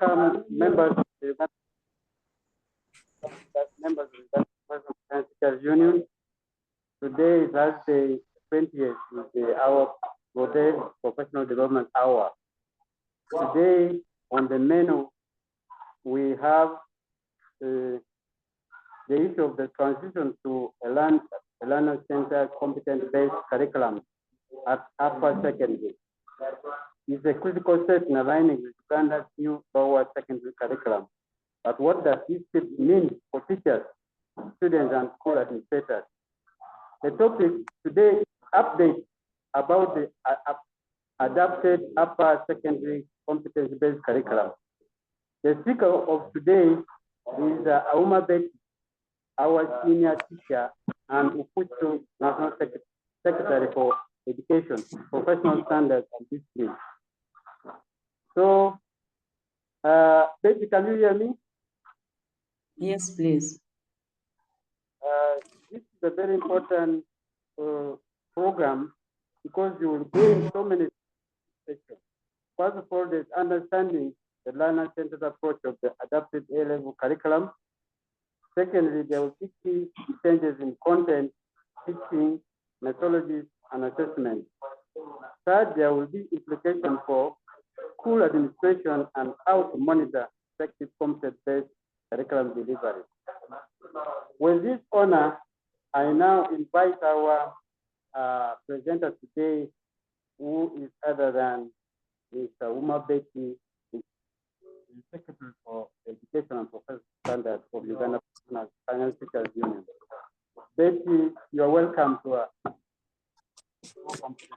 welcome members of the National Teachers Union. Today is Thursday, 20th, is our ProDev Professional Development Hour. Today on the menu, we have the issue of the transition to a learner-centered competence-based curriculum at upper secondary. It's a critical step in aligning with Uganda's new lower secondary curriculum. But what does this shift mean for teachers, students, and school administrators? The topic today is update about the adapted upper secondary competence-based curriculum. The speaker of today is Auma Betty, our senior teacher and Uputu National Secretary for Education, Professional Standards and Discipline. So, Betty, can you hear me? Yes, please. This is a very important program because you will gain so many sections. First of all, there's understanding the learner-centered approach of the adapted A-level curriculum. Secondly, there will be key changes in content, teaching, methodologies, and assessment. Third, there will be implications for school administration and how to monitor effective competence-based curriculum delivery. With this honor, I now invite our presenter today, who is other than Mr. Auma Betty, the Secretary for Education and Professional Standards of Uganda National Teachers Union. Betty, you're welcome to our.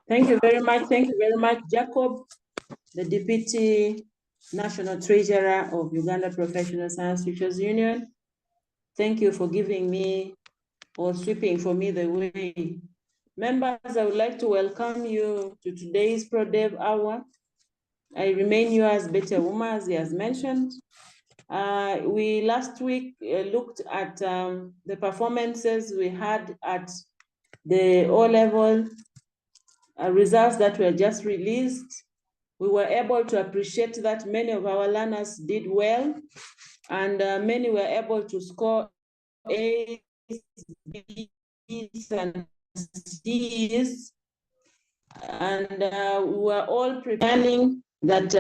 Thank you very much. Thank you very much, Jacob, the Deputy National Treasurer of Uganda Professional Science Teachers Union. Thank you for giving me or sweeping for me the way. Members, I would like to welcome you to today's ProDev Hour. I remain yours, Betty Auma, as he has mentioned. We last week looked at the performances we had at the O-level results that were just released. We were able to appreciate that many of our learners did well, and many were able to score A's, B's, and C's. And we were all preparing that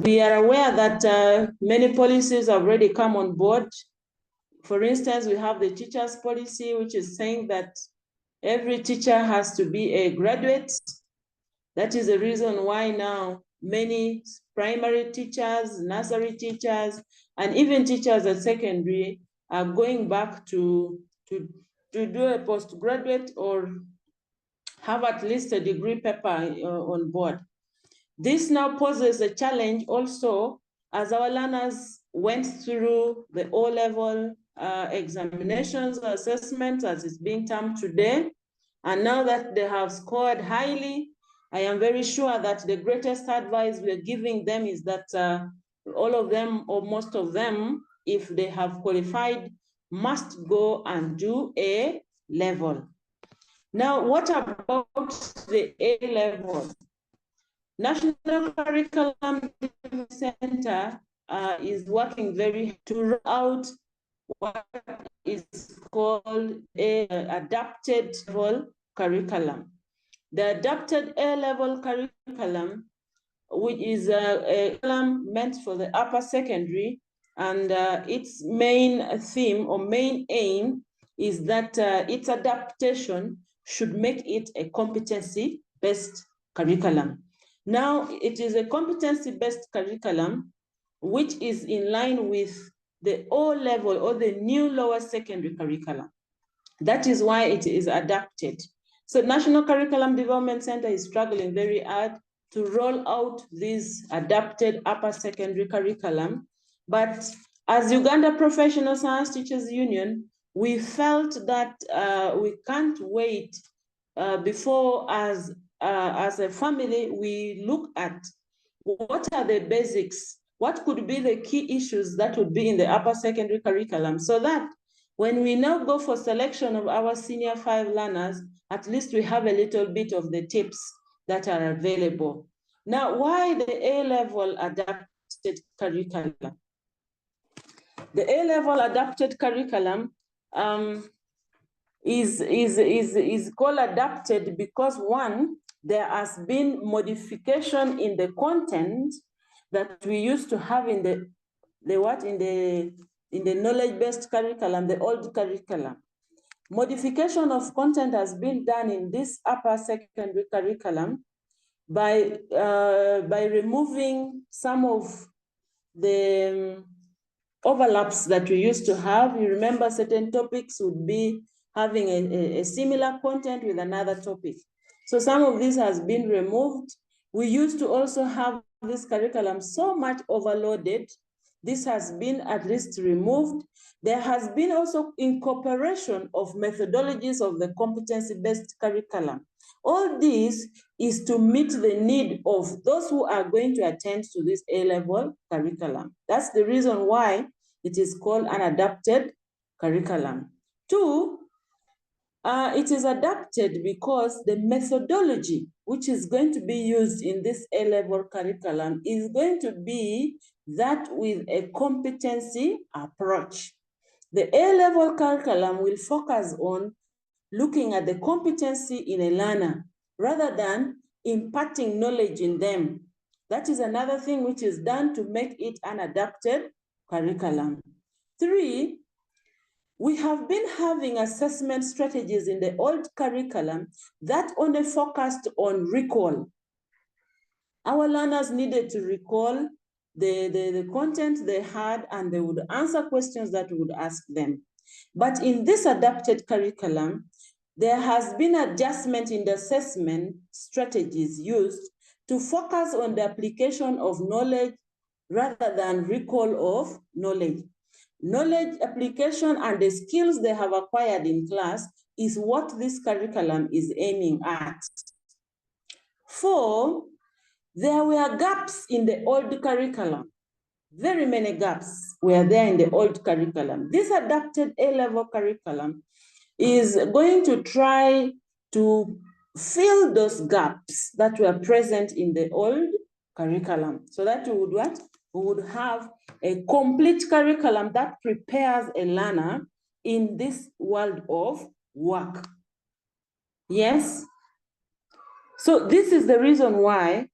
we are aware that many policies have already come on board. For instance, we have the teachers policy, which is saying that every teacher has to be a graduate. That is the reason why now many primary teachers, nursery teachers, and even teachers at secondary are going back to do a postgraduate or have at least a degree paper on board. This now poses a challenge also as our learners went through the O-level examinations, assessments, as it's being termed today. And now that they have scored highly, I am very sure that the greatest advice we're giving them is that all of them or most of them, if they have qualified, must go and do a level. Now, what about the A-level? National Curriculum Center is working very to roll out what is called a adapted level curriculum. The adapted A-level curriculum, which is a curriculum meant for the upper secondary, and its main theme or main aim is that its adaptation should make it a competency-based curriculum. Now, it is a competency-based curriculum, which is in line with the O-level or the new lower secondary curriculum. That is why it is adapted. So National Curriculum Development Center is struggling very hard to roll out this adapted upper secondary curriculum. But as Uganda Professional Science Teachers Union, we felt that we can't wait before as a family, we look at what are the basics, what could be the key issues that would be in the upper secondary curriculum, so that when we now go for selection of our senior 5 learners, at least we have a little bit of the tips that are available. Now, why the A-level adapted? adapted curriculum. The A-level adapted curriculum is called adapted because one, there has been modification in the content that we used to have in the knowledge-based curriculum, the old curriculum. Modification of content has been done in this upper secondary curriculum by removing some of the overlaps that we used to have. You remember certain topics would be having a similar content with another topic. So some of this has been removed. We used to also have this curriculum so much overloaded. This has been at least removed. There has been also incorporation of methodologies of the competency-based curriculum. All this is to meet the need of those who are going to attend to this A-level curriculum. That's the reason why it is called an adapted curriculum. Two, it is adapted because the methodology which is going to be used in this A-level curriculum is going to be that with a competency approach. The A-level curriculum will focus on looking at the competency in a learner rather than imparting knowledge in them. That is another thing which is done to make it an adapted curriculum. Three, we have been having assessment strategies in the old curriculum that only focused on recall. Our learners needed to recall the content they had, and they would answer questions that we would ask them. But in this adapted curriculum, there has been adjustment in the assessment strategies used to focus on the application of knowledge rather than recall of knowledge. Knowledge application and the skills they have acquired in class is what this curriculum is aiming at. Four, there were gaps in the old curriculum. Very many gaps were there in the old curriculum. This adapted A-level curriculum is going to try to fill those gaps that were present in the old curriculum, so that we would what? We would have a complete curriculum that prepares a learner in this world of work. Yes? So this is the reason why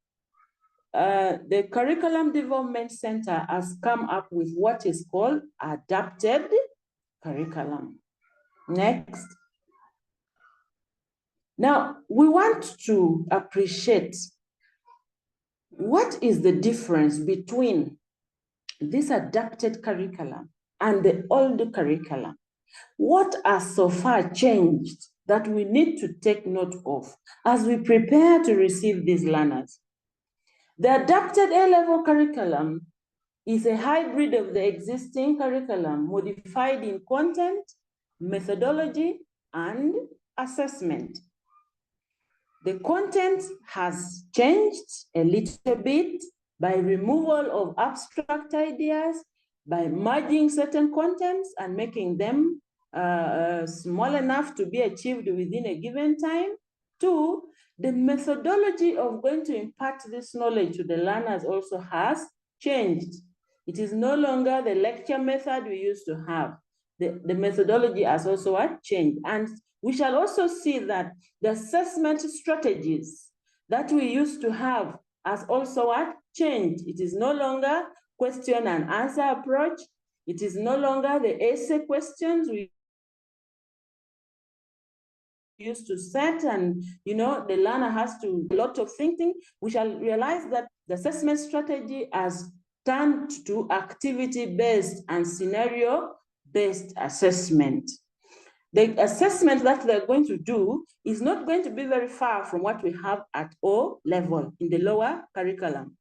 the Curriculum Development Center has come up with what is called adapted curriculum. Next. Now, we want to appreciate what is the difference between this adapted curriculum and the old curriculum. What has so far changed that we need to take note of as we prepare to receive these learners? The adapted A-level curriculum is a hybrid of the existing curriculum, modified in content, methodology, and assessment. The content has changed a little bit by removal of abstract ideas, by merging certain contents and making them small enough to be achieved within a given time. Two, the methodology of going to impart this knowledge to the learners also has changed. It is no longer the lecture method we used to have. The methodology has also changed. And we shall also see that the assessment strategies that we used to have has also changed. It is no longer question and answer approach. It is no longer the essay questions we used to set, and the learner has to do a lot of thinking. We shall realize that the assessment strategy has turned to activity-based and scenario-based assessment. The assessment that they're going to do is not going to be very far from what we have at O level in the lower curriculum.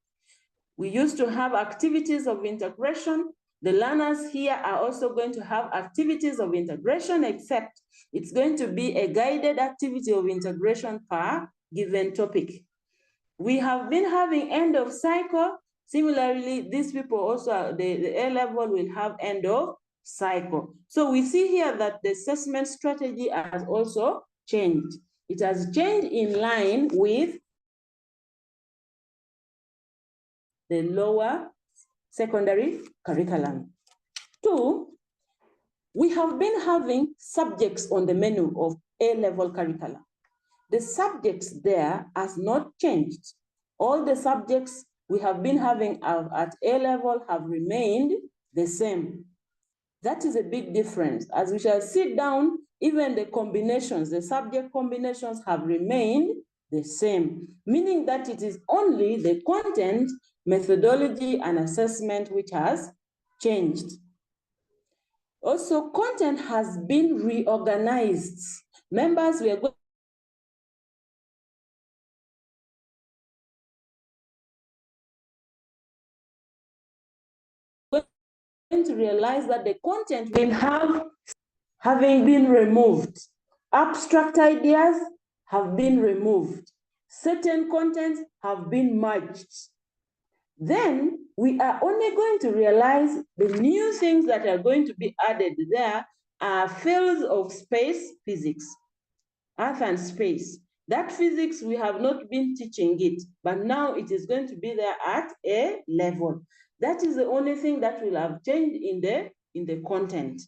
We used to have activities of integration. The learners here are also going to have activities of integration, except it's going to be a guided activity of integration per given topic. We have been having end of cycle. Similarly, these people also, the A level will have end of cycle. So we see here that the assessment strategy has also changed. It has changed in line with the lower secondary curriculum. 2, we have been having subjects on the menu of A-level curriculum. The subjects there has not changed. All the subjects we have been having at A-level have remained the same. That is a big difference. As we shall sit down, even the combinations, the subject combinations have remained the same, meaning that it is only the content, methodology, and assessment which has changed. Also, content has been reorganized. Members, we are going to realize that the content will have having been removed. Abstract ideas have been removed. Certain contents have been merged. Then we are only going to realize the new things that are going to be added there are fields of space physics, earth and space. That physics, we have not been teaching it, but now it is going to be there at a level. That is the only thing that will have changed in the content.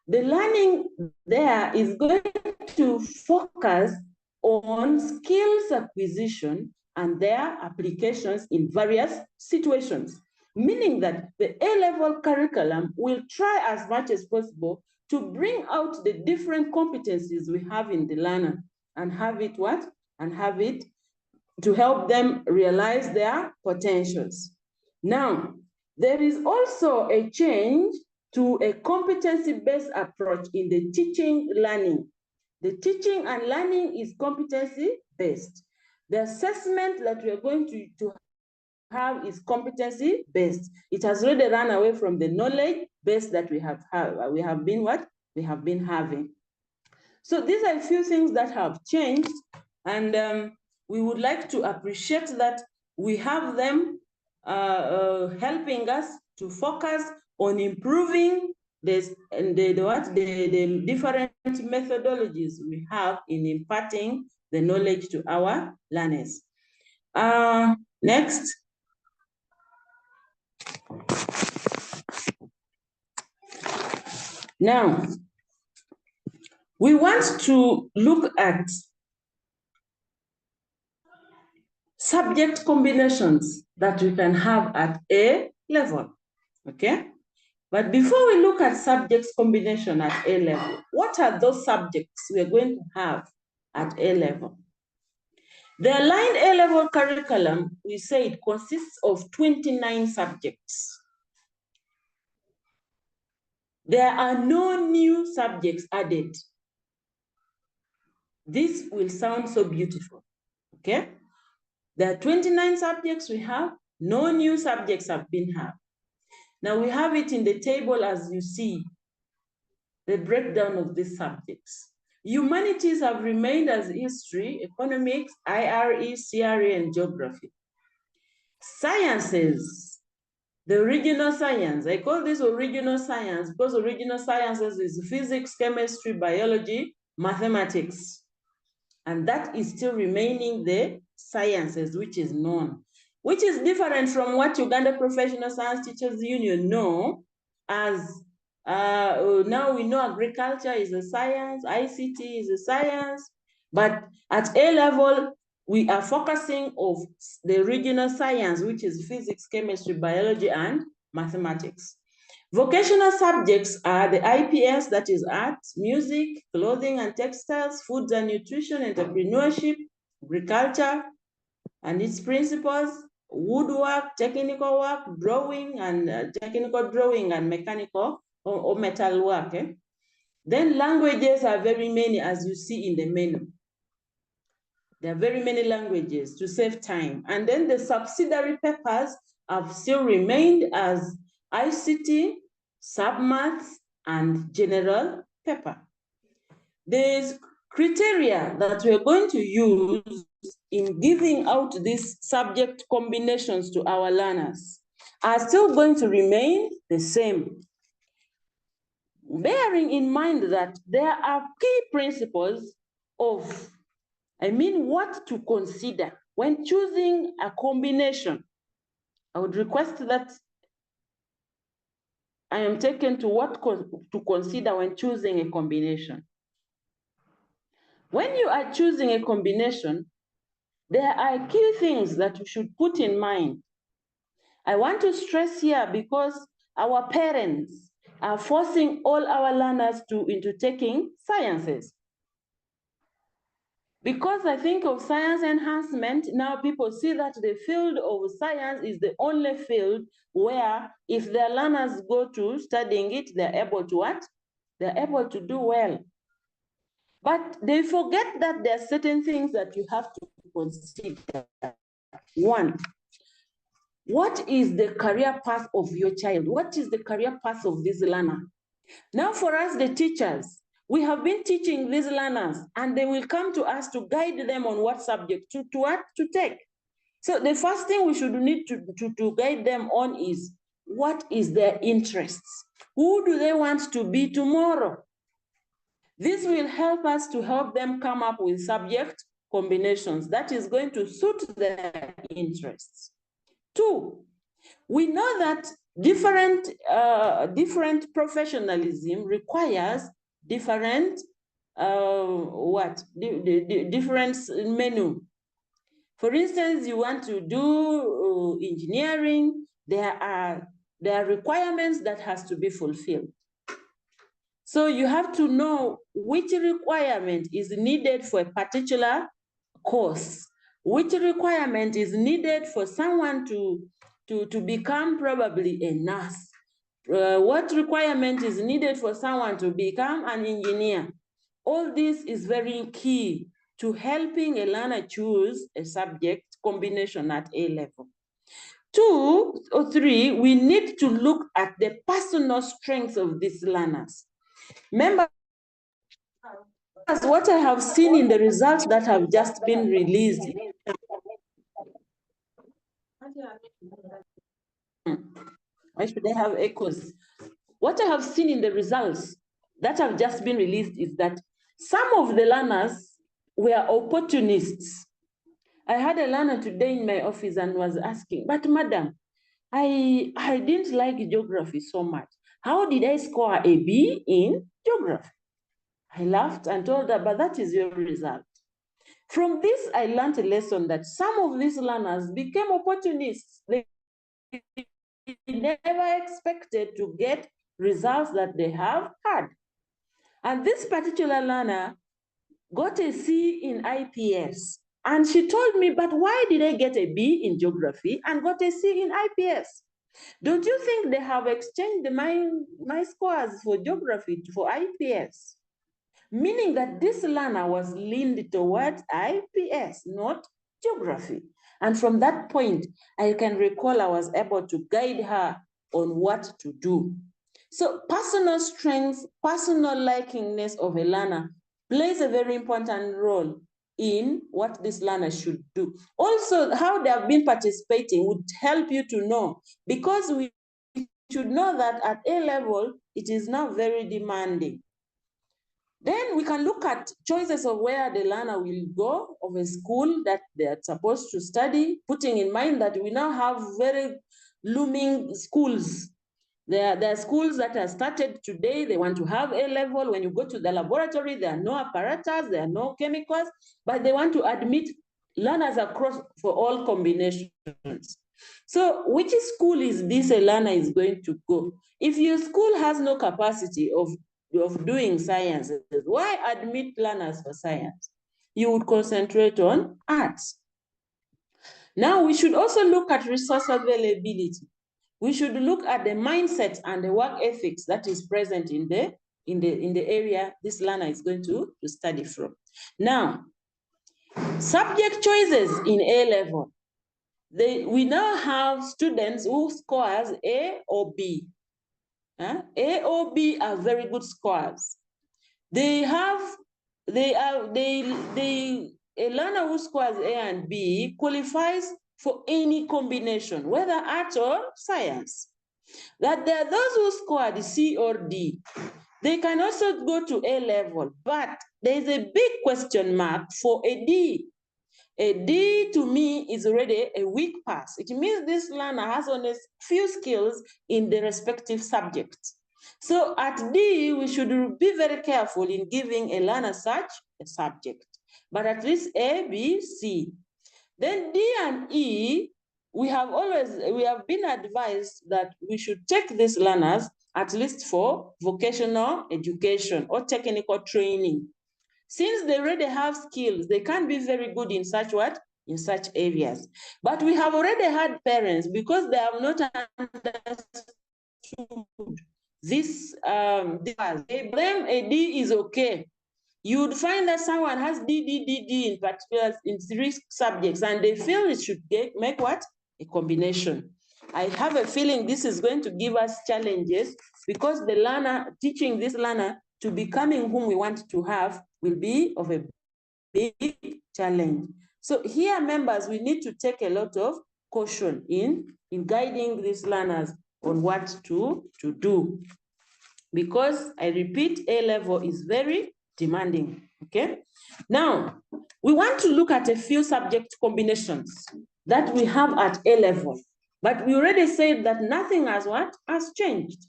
The learning there is going to focus on skills acquisition and their applications in various situations, meaning that the A-level curriculum will try as much as possible to bring out the different competencies we have in the learner and have it what? And have it to help them realize their potentials. Now, there is also a change to a competency-based approach in the teaching learning. The teaching and learning is competency-based. The assessment that we are going to have is competency-based. It has already run away from the knowledge base that we have been having. So these are a few things that have changed, and we would like to appreciate that we have them helping us to focus on improving the different methodologies we have in imparting the knowledge to our learners. Next. Now, we want to look at subject combinations that we can have at A level, okay? But before we look at subjects combination at A level, what are those subjects we are going to have at A level? The aligned A level curriculum, we say it consists of 29 subjects. There are no new subjects added. This will sound so beautiful, okay? There are 29 subjects we have, no new subjects have been had. Now we have it in the table as you see, the breakdown of these subjects. Humanities have remained as history, economics, IRE, CRE, and geography. Sciences, the original science, I call this original science because original sciences is physics, chemistry, biology, mathematics. And that is still remaining the sciences, which is known, which is different from what Uganda Professional Science Teachers Union know, as now we know agriculture is a science, ICT is a science, but at A level, we are focusing on the regional science, which is physics, chemistry, biology, and mathematics. Vocational subjects are the IPS, that is art, music, clothing and textiles, foods and nutrition, entrepreneurship, agriculture and its principles, woodwork, technical work, drawing and technical drawing and mechanical or metal work. Then languages are very many, as you see in the menu. There are very many languages to save time. And then the subsidiary papers have still remained as ICT, submaths, and general paper. There's criteria that we're going to use in giving out these subject combinations to our learners are still going to remain the same. Bearing in mind that there are key principles of, what to consider when choosing a combination. I would request that I am taken to what to consider when choosing a combination. When you are choosing a combination, there are key things that you should put in mind. I want to stress here because our parents are forcing all our learners into taking sciences. Because I think of science enhancement, now people see that the field of science is the only field where if their learners go to studying it, they're able to what? They're able to do well. But they forget that there are certain things that you have to consider. One, what is the career path of your child? What is the career path of this learner? Now for us, the teachers, we have been teaching these learners and they will come to us to guide them on what subject to take. So the first thing we should need to guide them on is what is their interests? Who do they want to be tomorrow? This will help us to help them come up with subject combinations that is going to suit their interests. Two, we know that different professionalism requires different different menu. For instance, you want to do engineering, there are requirements that has to be fulfilled. So you have to know which requirement is needed for a particular course, which requirement is needed for someone to become probably a nurse, what requirement is needed for someone to become an engineer. All this is very key to helping a learner choose a subject combination at A level. 2 or 3, we need to look at the personal strengths of these learners. Remember, what I have seen in the results that have just been released. Why should they have echoes? What I have seen in the results that have just been released is that some of the learners were opportunists. I had a learner today in my office and was asking, but madam, I didn't like geography so much. How did I score a B in geography? I laughed and told her, but that is your result. From this, I learned a lesson that some of these learners became opportunists. They never expected to get results that they have had. And this particular learner got a C in IPS. And she told me, but why did I get a B in geography and got a C in IPS? Don't you think they have exchanged my scores for geography for IPS? Meaning that this learner was leaned towards IPS, not geography. And from that point, I can recall I was able to guide her on what to do. So personal strengths, personal likingness of a learner plays a very important role in what this learner should do. Also, how they have been participating would help you to know, because we should know that at A level, it is now very demanding. Then we can look at choices of where the learner will go, of a school that they are supposed to study, putting in mind that we now have very looming schools. There are schools that are started today. They want to have A level. When you go to the laboratory, there are no apparatus, there are no chemicals, but they want to admit learners across for all combinations. So which school is this a learner is going to go? If your school has no capacity of doing science, why admit learners for science? You would concentrate on arts. Now we should also look at resource availability. We should look at the mindset and the work ethics that is present in the area this learner is going to study from. Now, subject choices in A level. We now have students who scores A or B. A or B are very good scores. A learner who scores A and B qualifies for any combination, whether arts or science. That there are those who scored C or D. They can also go to A level, but there is a big question mark for a D. A D to me is already a weak pass. It means this learner has only few skills in the respective subjects. So at D, we should be very careful in giving a learner such a subject, but at least A, B, C. Then D and E, we have been advised that we should take these learners at least for vocational education or technical training. Since they already have skills, they can be very good in such what? In such areas. But we have already had parents, because they have not understood this, they blame a D is okay. You would find that someone has D in particular in 3 subjects, and they feel it should make what? A combination. I have a feeling this is going to give us challenges, because the learner, teaching this learner to becoming whom we want to have, will be of a big challenge. So here, members, we need to take a lot of caution in guiding these learners on what to do. Because I repeat, A level is very demanding, okay? Now, we want to look at a few subject combinations that we have at A level, but we already said that nothing has changed.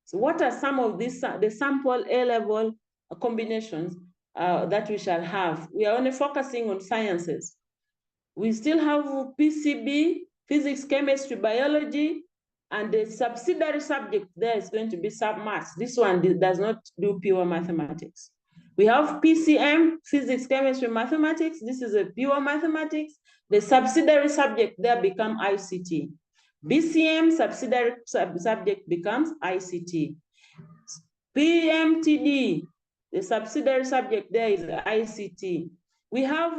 So what are some of these, the sample A level combinations that we shall have? We are only focusing on sciences. We still have PCB, physics, chemistry, biology, and the subsidiary subject there is going to be sub-maths. This one does not do pure mathematics. We have PCM, physics, chemistry, mathematics. This is a pure mathematics. The subsidiary subject there become ICT. BCM, subsidiary subject becomes ICT. PMTD, the subsidiary subject there is ICT. We have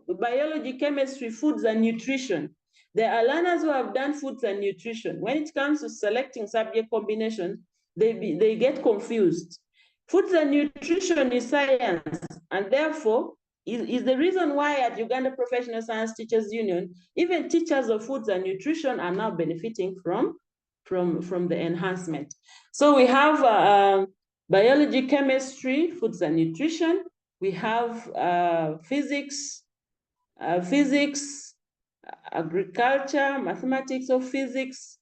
biology, chemistry, foods, and nutrition. There are learners who have done foods and nutrition. When it comes to selecting subject combinations, they get confused. Foods and nutrition is science, and therefore is the reason why at Uganda Professional Science Teachers Union, even teachers of foods and nutrition are now benefiting from the enhancement. So we have biology, chemistry, foods and nutrition. We have physics, agriculture, mathematics or physics.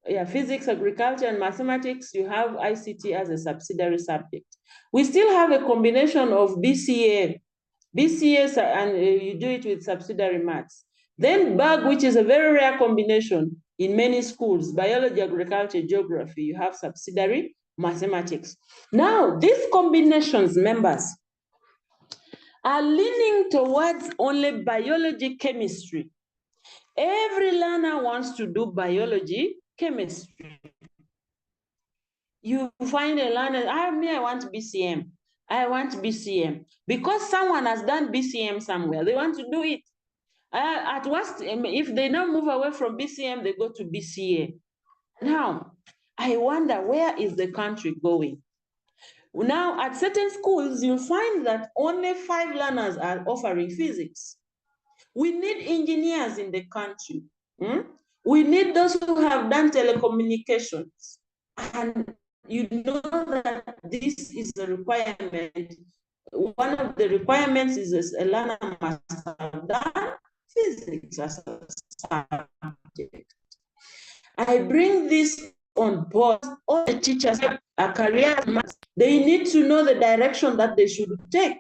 Yeah, physics, agriculture, and mathematics. You have ICT as a subsidiary subject. We still have a combination of BCA, and you do it with subsidiary maths. Then BAG, which is a very rare combination in many schools, biology, agriculture, geography, you have subsidiary mathematics. Now, these combinations, members, are leaning towards only biology, chemistry. Every learner wants to do biology, chemistry. You find a learner, I want BCM. I want BCM. Because someone has done BCM somewhere, they want to do it. At worst, if they now move away from BCM, they go to BCA. Now, I wonder, where is the country going? Now, at certain schools, you'll find that only 5 learners are offering physics. We need engineers in the country. We need those who have done telecommunications. And you know that this is a requirement. One of the requirements is a learner must have done physics as a subject. I bring this on board. All the teachers have a career. They need to know the direction that they should take.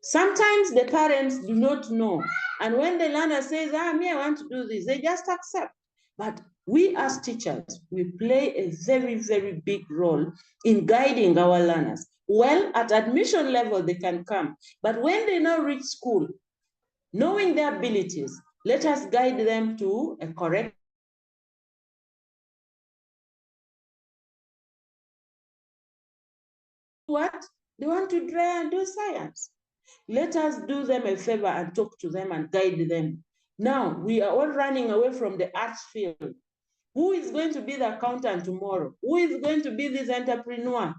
Sometimes the parents do not know. And when the learner says, I want to do this, they just accept. But we as teachers, we play a very, very big role in guiding our learners. Well, at admission level, they can come. But when they now reach school, knowing their abilities, let us guide them to a correct what? They want to try and do science. Let us do them a favor and talk to them and guide them. Now, we are all running away from the arts field. Who is going to be the accountant tomorrow? Who is going to be this entrepreneur?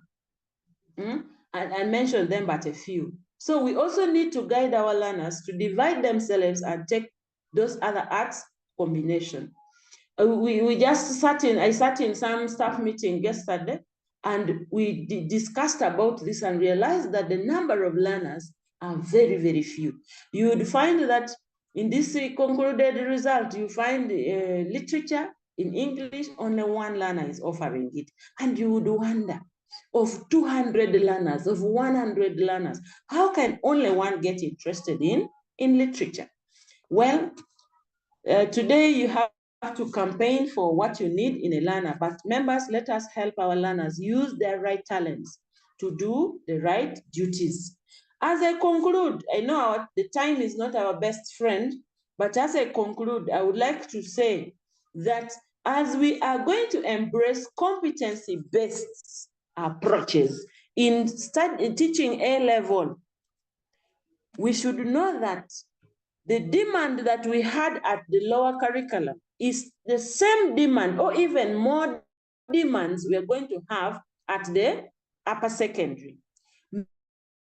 I mentioned them but a few. So we also need to guide our learners to divide themselves and take those other arts combination. I sat in some staff meeting yesterday, and we discussed about this and realized that the number of learners are very, very few. You would find that In this concluded result, you find literature in English, only one learner is offering it. And you would wonder, of 200 learners, of 100 learners, how can only one get interested in literature? Well, today you have to campaign for what you need in a learner, but members, let us help our learners use their right talents to do the right duties. As I conclude, I know the time is not our best friend, but as I conclude, I would like to say that as we are going to embrace competency-based approaches in teaching A-level, we should know that the demand that we had at the lower curriculum is the same demand or even more demands we are going to have at the upper secondary.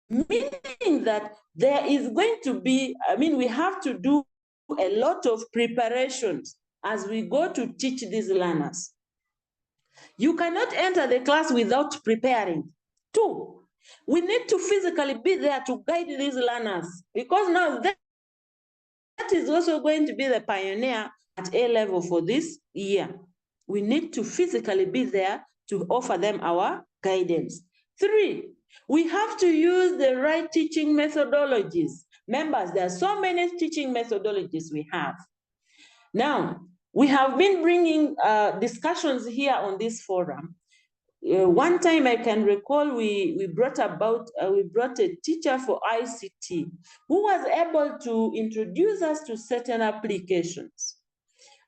Meaning that there is going to be, we have to do a lot of preparations as we go to teach these learners. You cannot enter the class without preparing. 2, we need to physically be there to guide these learners, because now that is also going to be the pioneer at A-level for this year. We need to physically be there to offer them our guidance. 3, we have to use the right teaching methodologies. Members, there are so many teaching methodologies we have. Now, we have been bringing discussions here on this forum. One time I can recall we brought a teacher for ICT who was able to introduce us to certain applications.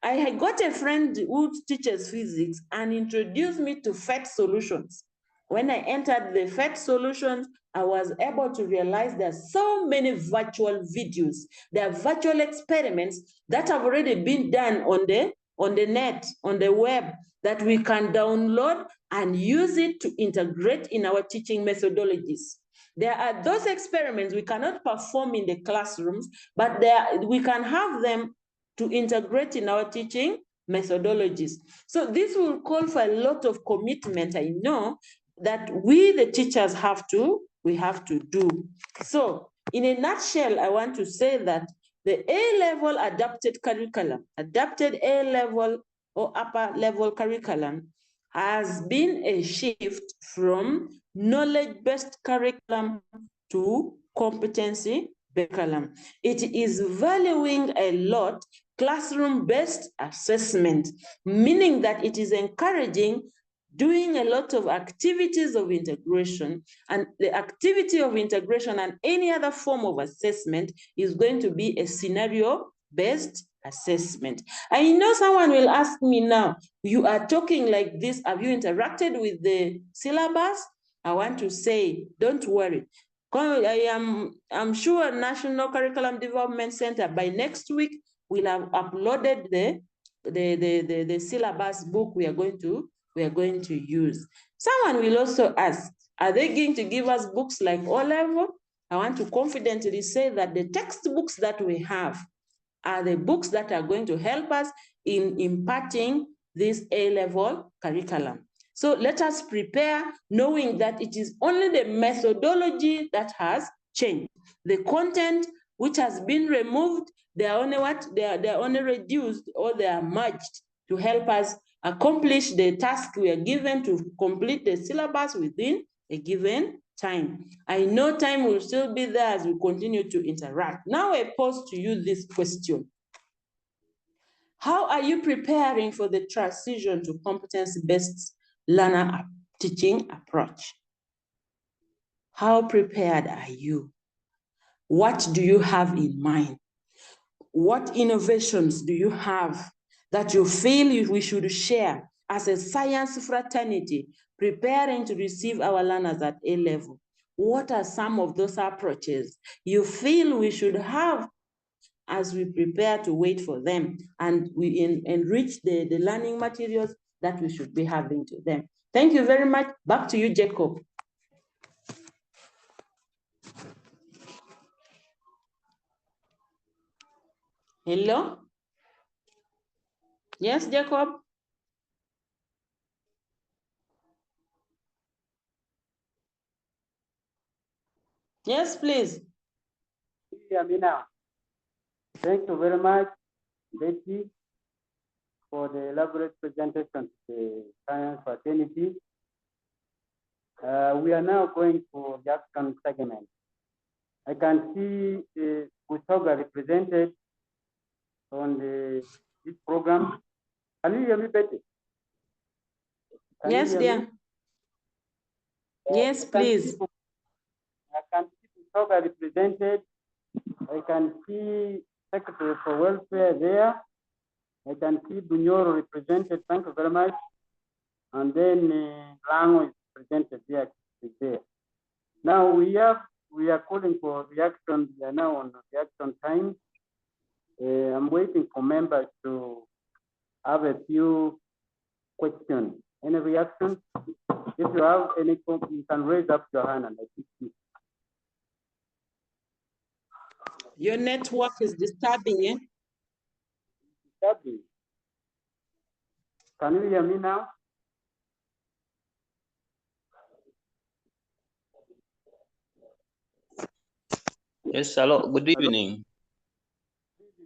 I had got a friend who teaches physics and introduced me to PhET solutions. When I entered the PhET solutions, I was able to realize there are so many virtual videos. There are virtual experiments that have already been done on the net, on the web, that we can download and use it to integrate in our teaching methodologies. There are those experiments we cannot perform in the classrooms, but we can have them to integrate in our teaching methodologies. So this will call for a lot of commitment, I know, that we, the teachers, we have to do. So in a nutshell, I want to say that the A-level adapted curriculum, adapted A-level or upper level curriculum, has been a shift from knowledge-based curriculum to competency-based curriculum. It is valuing a lot classroom-based assessment, meaning that it is encouraging doing a lot of activities of integration, and the activity of integration and any other form of assessment is going to be a scenario-based assessment. I know someone will ask me now, you are talking like this, have you interacted with the syllabus? I want to say, don't worry. I'm sure National Curriculum Development Center by next week will have uploaded the syllabus book we are going to use. Someone will also ask, are they going to give us books like O-level? I want to confidently say that the textbooks that we have are the books that are going to help us in imparting this A-level curriculum. So let us prepare knowing that it is only the methodology that has changed. The content which has been removed, they are only reduced or they are merged to help us accomplish the task we are given to complete the syllabus within a given time. I know time will still be there as we continue to interact. Now I pose to you this question. How are you preparing for the transition to competence-based learner teaching approach? How prepared are you? What do you have in mind? What innovations do you have that you feel we should share as a science fraternity preparing to receive our learners at A-level? What are some of those approaches you feel we should have as we prepare to wait for them and we enrich the learning materials that we should be having to them? Thank you very much. Back to you, Jacob. Hello? Yes, Jacob? Yes, please. Hear me now. Thank you very much, Betty, for the elaborate presentation to the science fraternity. We are now going to the action segment. I can see Usoga represented on this program. Can you hear me, Betty? Yes, dear. Yes, please. I can see Usoga represented. I can see Secretary for Welfare there. I can see Bunyoro represented. Thank you very much. And then Lango is presented there. Now we are calling for reaction. We are now on reaction time. I'm waiting for members to have a few questions. Any reaction? If you have any, you can raise up your hand and I see you. Your network is disturbing, eh? Disturbing. Can you hear me now? Yes, hello. Good evening.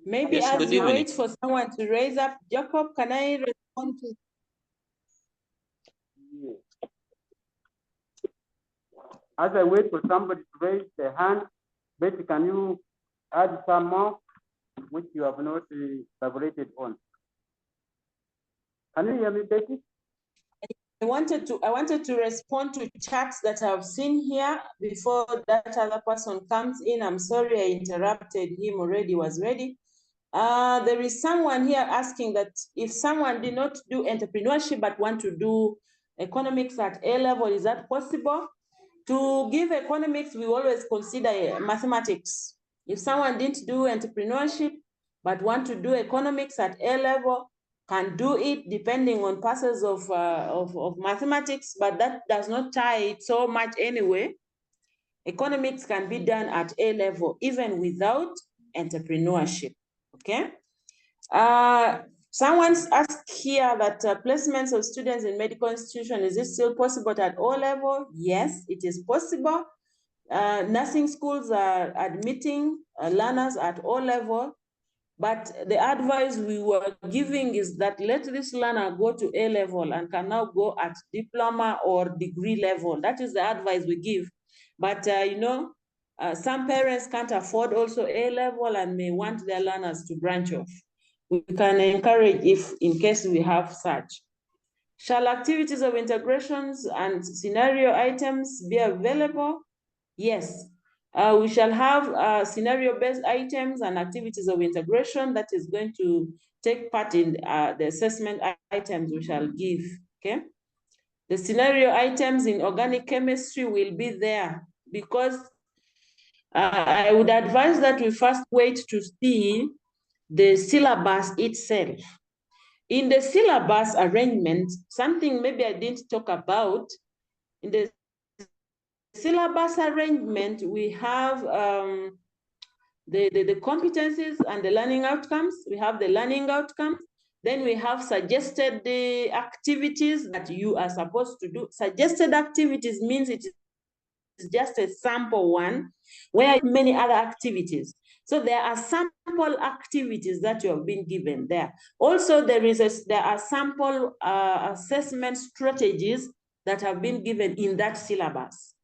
Maybe yes, as you wait for someone to raise up, Jacob, can I respond to? Yes. As I wait for somebody to raise their hand, Betty, can you add some more which you have not elaborated on? Can you hear me, Betty? I wanted to respond to chats that I've seen here before that other person comes in. I'm sorry I interrupted him already, was ready. There is someone here asking that if someone did not do entrepreneurship but want to do economics at A level, is that possible? To give economics, we always consider mathematics. If someone didn't do entrepreneurship but want to do economics at A level, can do it depending on passes of mathematics, but that does not tie it so much anyway. Economics can be done at A level even without entrepreneurship, okay? Someone's asked here that placements of students in medical institutions, is it still possible at O level? Yes, it is possible. Nursing schools are admitting learners at O level, but the advice we were giving is that let this learner go to A level and can now go at diploma or degree level. That is the advice we give. But you know, some parents can't afford also A level and may want their learners to branch off. We can encourage if in case we have such. Shall activities of integrations and scenario items be available? Yes. We shall have scenario-based items and activities of integration that is going to take part in the assessment items we shall give, okay? The scenario items in organic chemistry will be there because I would advise that we first wait to see the syllabus itself. In the syllabus arrangement, something maybe I didn't talk about, in the syllabus arrangement, we have the competencies and the learning outcomes. We have the learning outcomes. Then we have suggested the activities that you are supposed to do. Suggested activities means it is just a sample one where many other activities. So there are sample activities that you have been given there. Also, there are sample assessment strategies that have been given in that syllabus,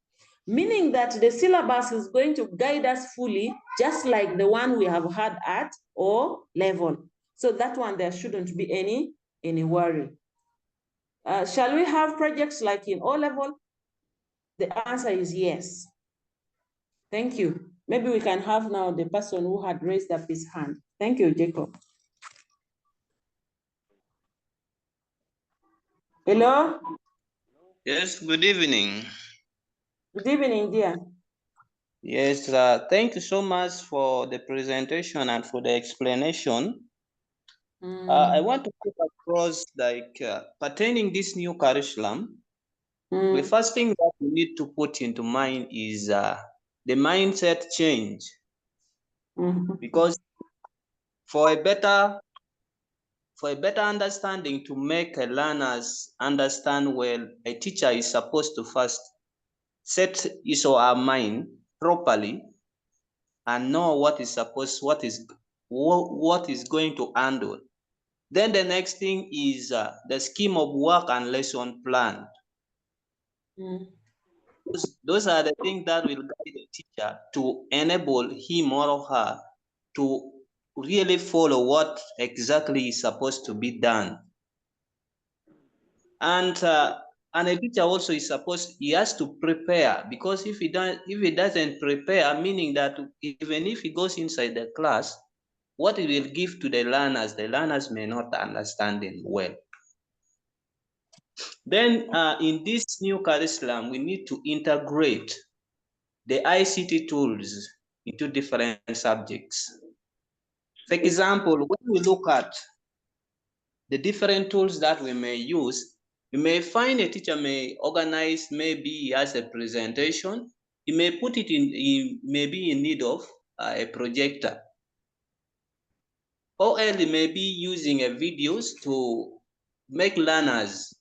meaning that the syllabus is going to guide us fully, just like the one we have had at O level. So that one, there shouldn't be any worry. Shall we have projects like in O level? The answer is yes. Thank you. Maybe we can have now the person who had raised up his hand. Thank you, Jacob. Hello? Yes, good evening. Good evening, dear. Yes, thank you so much for the presentation and for the explanation. I want to put across like pertaining this new curriculum, the first thing that we need to put into mind is the mindset change. Because for a better understanding, to make learners understand well, a teacher is supposed to first set his or her mind properly and know what is what is going to handle. Then the next thing is the scheme of work and lesson plan. Those are the things that will guide the teacher to enable him or her to really follow what exactly is supposed to be done. And a teacher also is he has to prepare, because if he doesn't prepare, meaning that even if he goes inside the class, what he will give to the learners may not understand it well. Then in this new curriculum, we need to integrate the ICT tools into different subjects. For example, when we look at the different tools that we may use, you may find a teacher may organize, maybe as a presentation, he may put it he may be in need of a projector. Or else he may be using a videos to make learners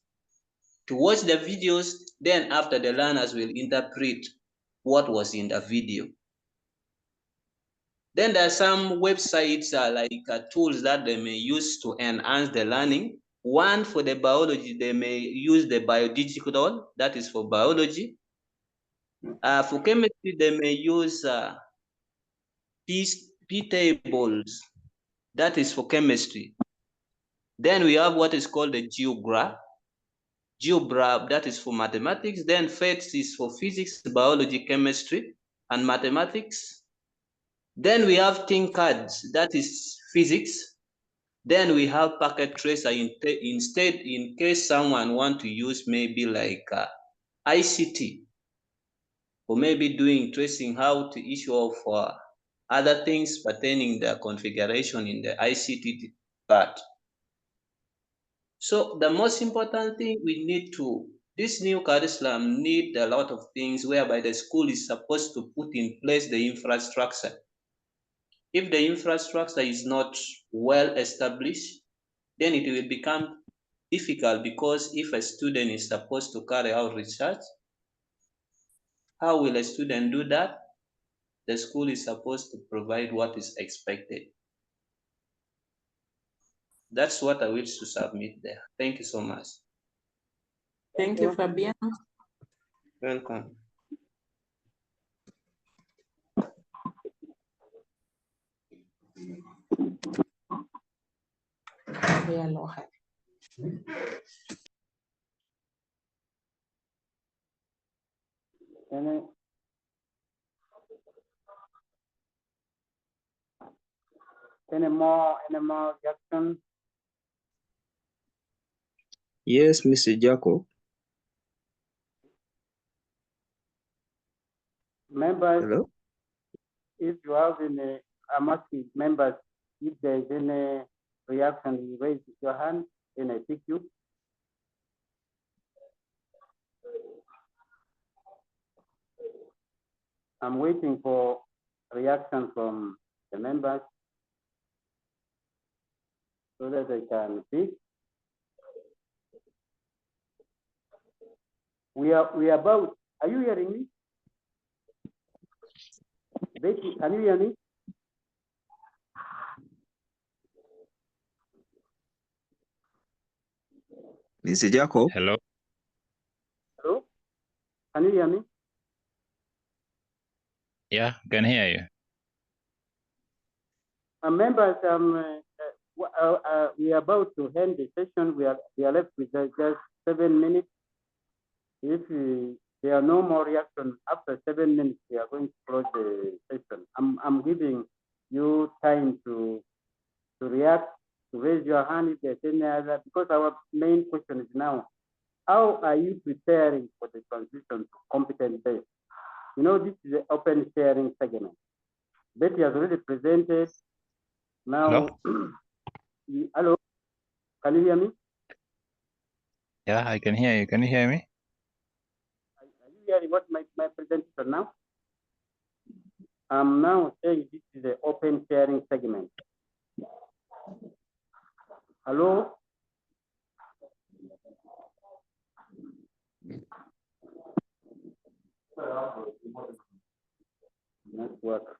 to watch the videos, then after the learners will interpret what was in the video. Then there are some websites like tools that they may use to enhance the learning. One for the biology, they may use the biodigital, that is for biology. For chemistry, they may use P-tables, that is for chemistry. Then we have what is called the GeoGraph, that is for mathematics. Then FATS is for physics, biology, chemistry, and mathematics. Then we have ThinkCards, that is physics. Then we have Packet Tracer instead, in case someone want to use maybe like ICT, or maybe doing tracing how to issue of other things pertaining the configuration in the ICT part. So the most important thing this new curriculum need a lot of things whereby the school is supposed to put in place the infrastructure. If the infrastructure is not well established, then it will become difficult, because if a student is supposed to carry out research, how will a student do that? The school is supposed to provide what is expected. That's what I wish to submit there. Thank you so much. Thank you, Fabiano. Welcome. Any more Jackson? Yes, Mr. Jacob. Members, Hello? if you have any, I'm asking members, if there is any reaction, you raise your hand, then I pick you. I'm waiting for reaction from the members so that I can pick. We are about, are you hearing me? Betty, can you hear me? Mr. Jacob? Hello? Hello? Can you hear me? Yeah, can hear you. Members, we are about to end the session. We are left with just 7 minutes. If there are no more reactions after 7 minutes, we are going to close the session. I'm giving you time to react, to raise your hand if there's any other, because our main question is now, how are you preparing for the transition to competence-based? You know, this is the open sharing segment. Betty has already presented. Now, Hello? Hello, can you hear me? Yeah, I can hear you. Can you hear me? Are you hearing what my presentation now? I'm now saying this is the open sharing segment. Hello? Network.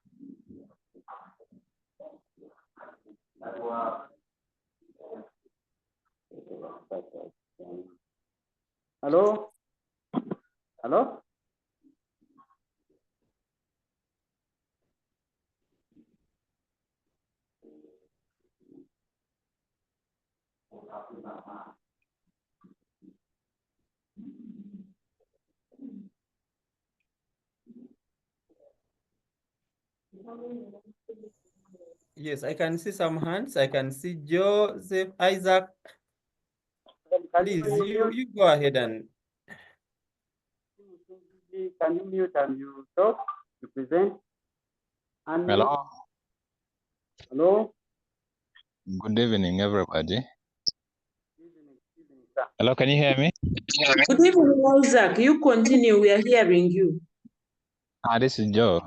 Hello? Yes, I can see some hands. I can see Joseph, Isaac. Please, you go ahead and. Can you mute and you talk, you present? And Hello. Hello? Good evening, everybody. Evening, sir. Hello, can you hear me? Good evening, Isaac. You continue. We are hearing you. This is Joe.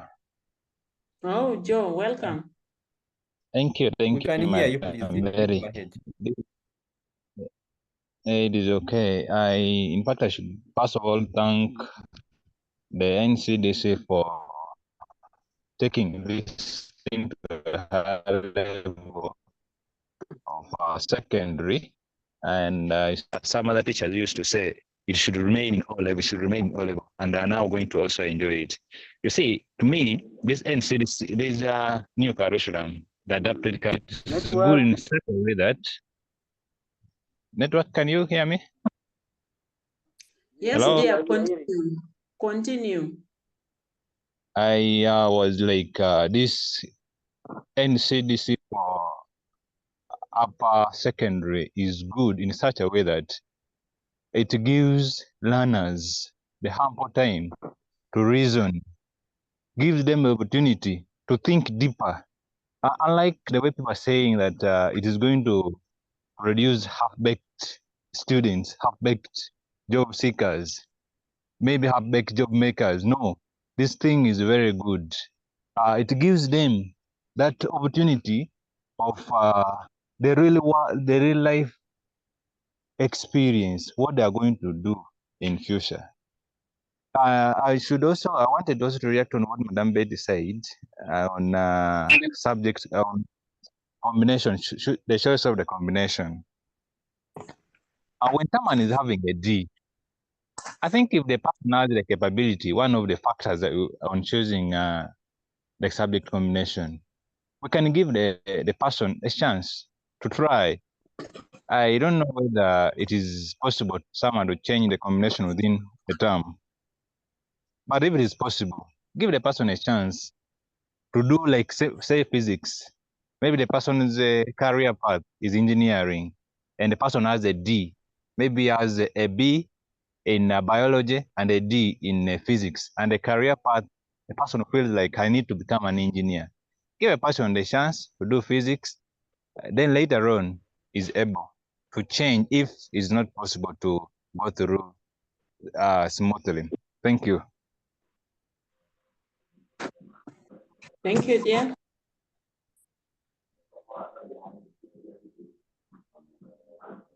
Oh, Joe, welcome. Thank you. We Thank can you, hear you, please. Madam You Berry. go ahead. It is okay. In fact, I should first of all thank the NCDC for taking this thing to a higher level of secondary. And some other teachers used to say it should remain in O level, it should remain in O level, and they are now going to also enjoy it. You see, to me, this NCDC, this new curriculum, the adapted curriculum, is good in such a way that network. Can you hear me? Yes, Hello? dear, continue. Continue. I was like, this NCDC for upper secondary is good in such a way that it gives learners the ample time to reason, gives them the opportunity to think deeper. Unlike the way people are saying that it is going to produce half-baked students, half-baked job seekers, maybe half-baked job makers. No, this thing is very good. It gives them that opportunity of the real life experience, what they are going to do in future. I wanted also to react on what Madam Betty said on subjects on combination, the choice of the combination. When someone is having a D, I think if the person has the capability, one of the factors that on choosing the subject combination, we can give the person a chance to try. I don't know whether it is possible for someone to change the combination within the term, but if it is possible, give the person a chance to do, like, say physics. Maybe the person's career path is engineering, and the person has a D, maybe has a B in biology and a D in physics, and the career path, the person feels like, I need to become an engineer. Give a person the chance to do physics, then later on is able to change if it's not possible to go through smoothly. Thank you. Thank you, dear.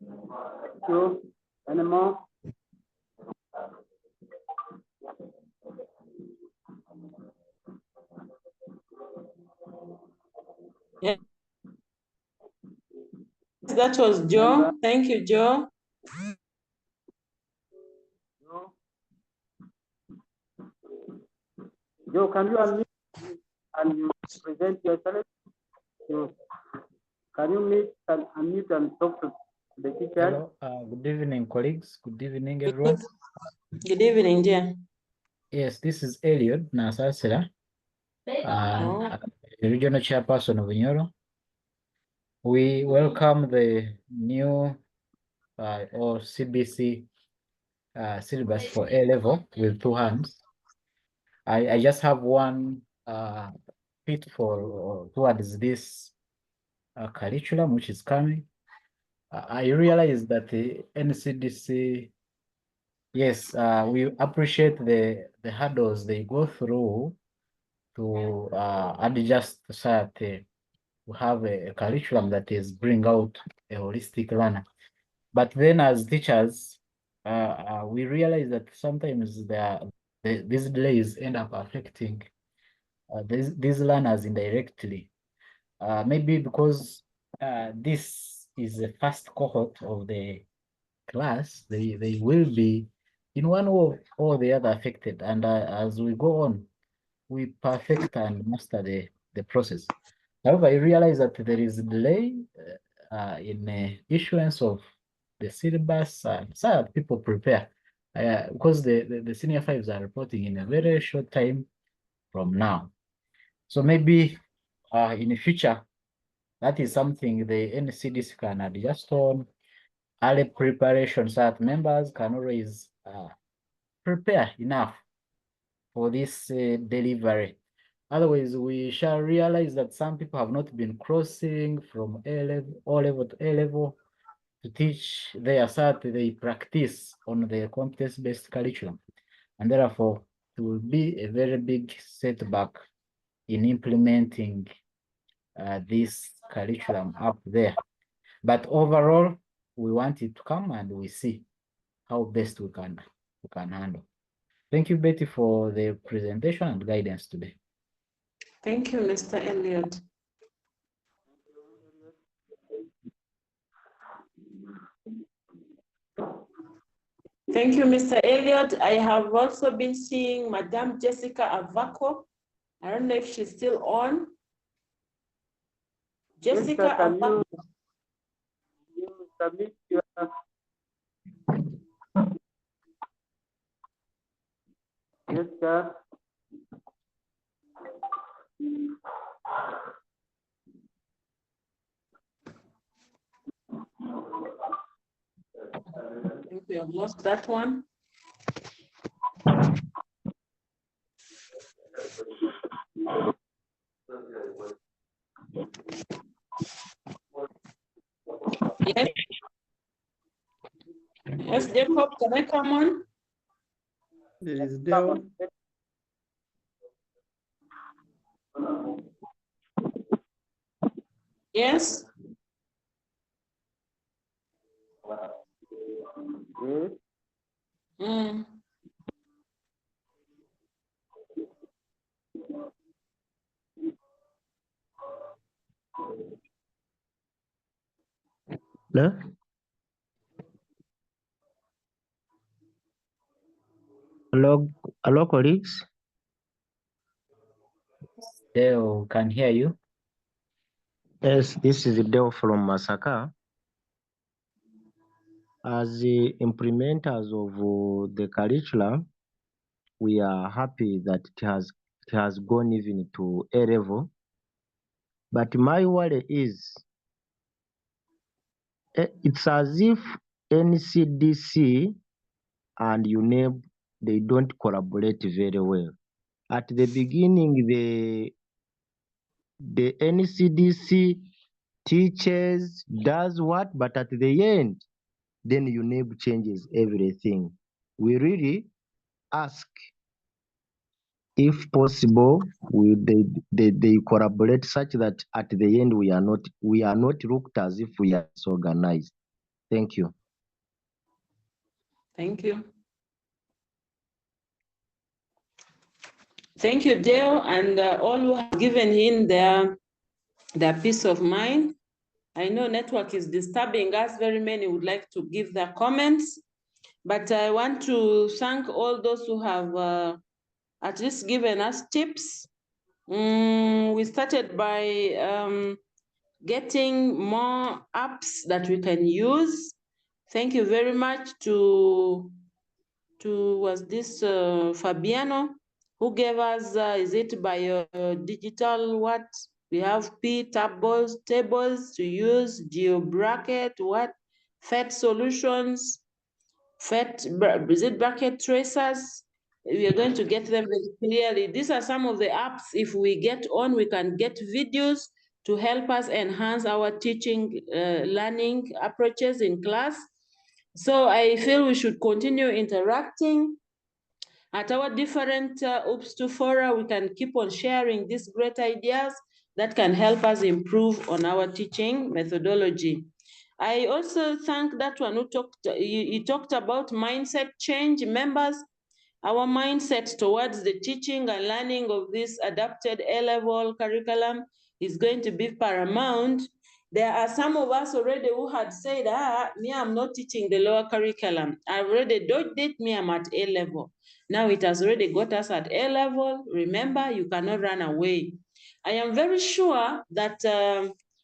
Thank you. Any more? Yes, that was Joe. Thank you, Joe. Joe, can you unmute and you present yourself? Can you unmute and talk to the teacher? Hello, good evening, colleagues. Good evening, everyone. Good evening, dear. Yes, this is Eliud Nasasira, the regional chairperson of Inyoro. We welcome the new or CBC syllabus for A level with 2 hands. I just have one bit towards this curriculum which is coming. I realize that the NCDC, yes, we appreciate the hurdles they go through to adjust society to have a curriculum that is bring out a holistic learner. But then as teachers, we realize that sometimes these delays end up affecting these learners indirectly. Maybe because this is the first cohort of the class, they will be in one way or the other affected. And as we go on, we perfect and master the process. However, I realize that there is a delay in issuance of the syllabus, so that people prepare because the senior fives are reporting in a very short time from now. So maybe in the future, that is something the NCDs can adjust on, early preparation so that members can always prepare enough for this delivery. Otherwise, we shall realize that some people have not been crossing from O level to A level to teach their SAT, they practice on the competence-based curriculum. And therefore, it will be a very big setback in implementing this curriculum up there. But overall, we want it to come and we see how best we can handle. Thank you, Betty, for the presentation and guidance today. Thank you, Mr. Elliott. Thank you, Mr. Elliott. I have also been seeing Madame Jessica Avako. I don't know if she's still on. Jessica Avako. You submit your Jessica. I think we have lost that one. Yes. Yes, Jacob, can I come on? There is Deo. Yes. Yes. Hello? Hello, colleagues. Deo can hear you. Yes, this is Deo from Masaka. As the implementers of the curriculum, we are happy that it has gone even to A level. But my worry is, it's as if NCDC and UNEB, they don't collaborate very well. At the beginning, the NCDC teaches, does what, but at the end, then UNEB changes everything. We really ask, if possible, they collaborate such that at the end we are not looked as if we are disorganized. Thank you. Thank you. Thank you, Dale, and all who have given in their peace of mind. I know network is disturbing us. Very many would like to give their comments, but I want to thank all those who have at least given us tips. We started by getting more apps that we can use. Thank you very much to was this Fabiano, who gave us, is it by digital what? We have tables to use, GeoBracket, what? FET solutions, is it bracket tracers? We are going to get them very clearly. These are some of the apps. If we get on, we can get videos to help us enhance our teaching learning approaches in class. So I feel we should continue interacting at our different OPS2 fora. We can keep on sharing these great ideas that can help us improve on our teaching methodology. I also thank that one who talked about mindset change. Members, our mindset towards the teaching and learning of this adapted A-level curriculum is going to be paramount There are some of us already who had said, me, I'm not teaching the lower curriculum. I already dodged it, me, I'm at A level. Now it has already got us at A level. Remember, you cannot run away. I am very sure that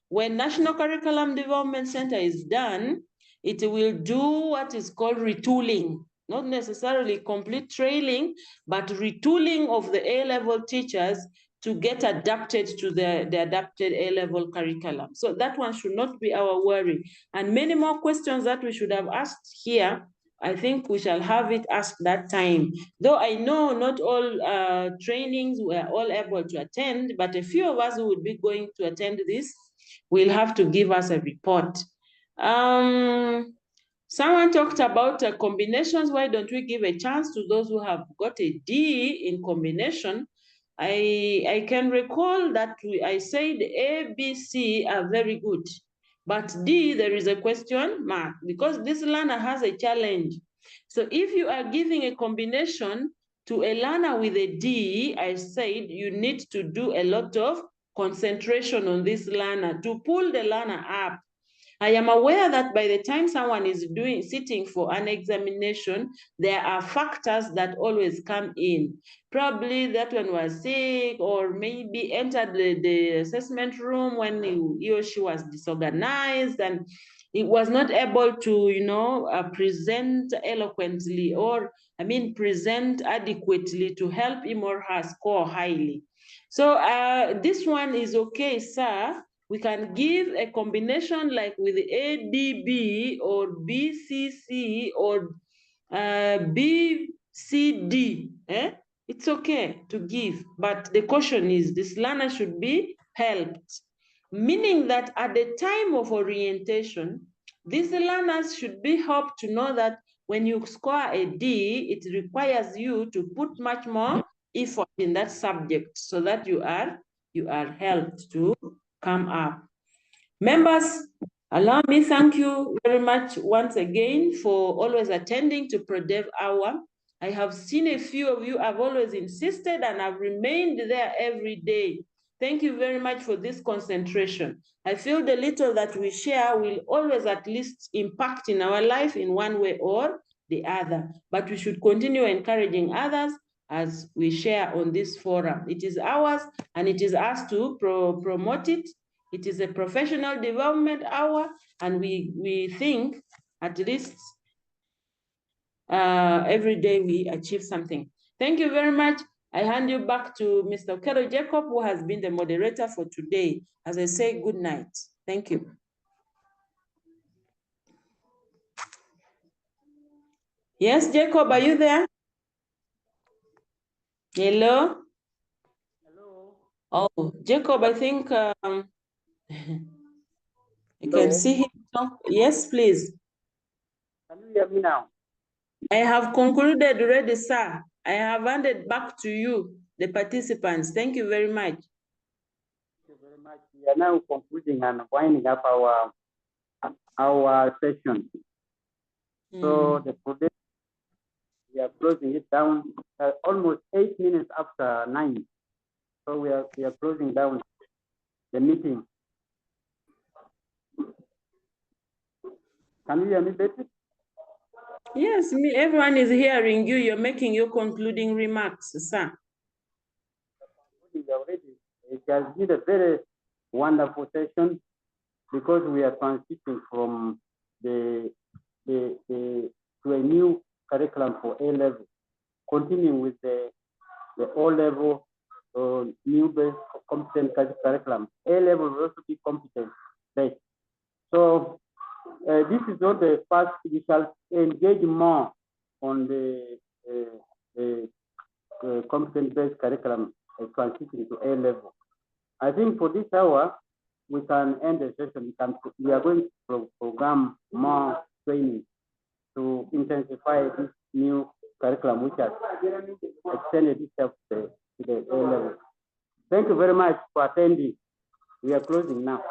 when National Curriculum Development Center is done, it will do what is called retooling, not necessarily complete training, but retooling of the A-level teachers to get adapted to the adapted A-level curriculum. So that one should not be our worry. And many more questions that we should have asked here, I think we shall have it asked that time. Though I know not all trainings were all able to attend, but a few of us who would be going to attend this will have to give us a report. Someone talked about combinations. Why don't we give a chance to those who have got a D in combination? I can recall that I said A, B, C are very good, but D, there is a question mark because this learner has a challenge. So if you are giving a combination to a learner with a D, I said you need to do a lot of concentration on this learner to pull the learner up. I am aware that by the time someone is sitting for an examination, there are factors that always come in. Probably that one was sick, or maybe entered the assessment room when he or she was disorganized and it was not able to, present eloquently or, present adequately to help him or her score highly. So this one is okay, sir. We can give a combination like with ADB or BCC or BCD. It's okay to give, but the caution is this learner should be helped, meaning that at the time of orientation, these learners should be helped to know that when you score a D, it requires you to put much more effort in that subject so that you are helped to come up. Members, allow me thank you very much once again for always attending to ProDev Hour. I have seen a few of you have always insisted and have remained there every day. Thank you very much for this concentration. I feel the little that we share will always at least impact in our life in one way or the other, but we should continue encouraging others as we share on this forum. It is ours and it is us to promote it. It is a professional development hour and we think at least every day we achieve something. Thank you very much. I hand you back to Mr. Okero Jacob, who has been the moderator for today. As I say, good night. Thank you. Yes, Jacob, are you there? Hello? Hello? Oh, Jacob, I think you can see him talk. Yes, please. Can you hear me now? I have concluded already, sir. I have handed back to you, the participants. Thank you very much. Thank you very much. We are now concluding and winding up our session. So the project, we are closing it down almost 8 minutes after 9. So we are closing down the meeting. Can you hear me, Betty? Yes, everyone is hearing you. You're making your concluding remarks, sir. Already. It has been a very wonderful session because we are transiting from to a new curriculum for A level, continuing with the O level new based competent curriculum. A level will also be competence-based. So this is not the first. We shall engage more on the competence-based curriculum transitioning to A level. I think for this hour, we can end the session. We are going to program more training to intensify this new curriculum, which has extended itself to the A level. Thank you very much for attending. We are closing now.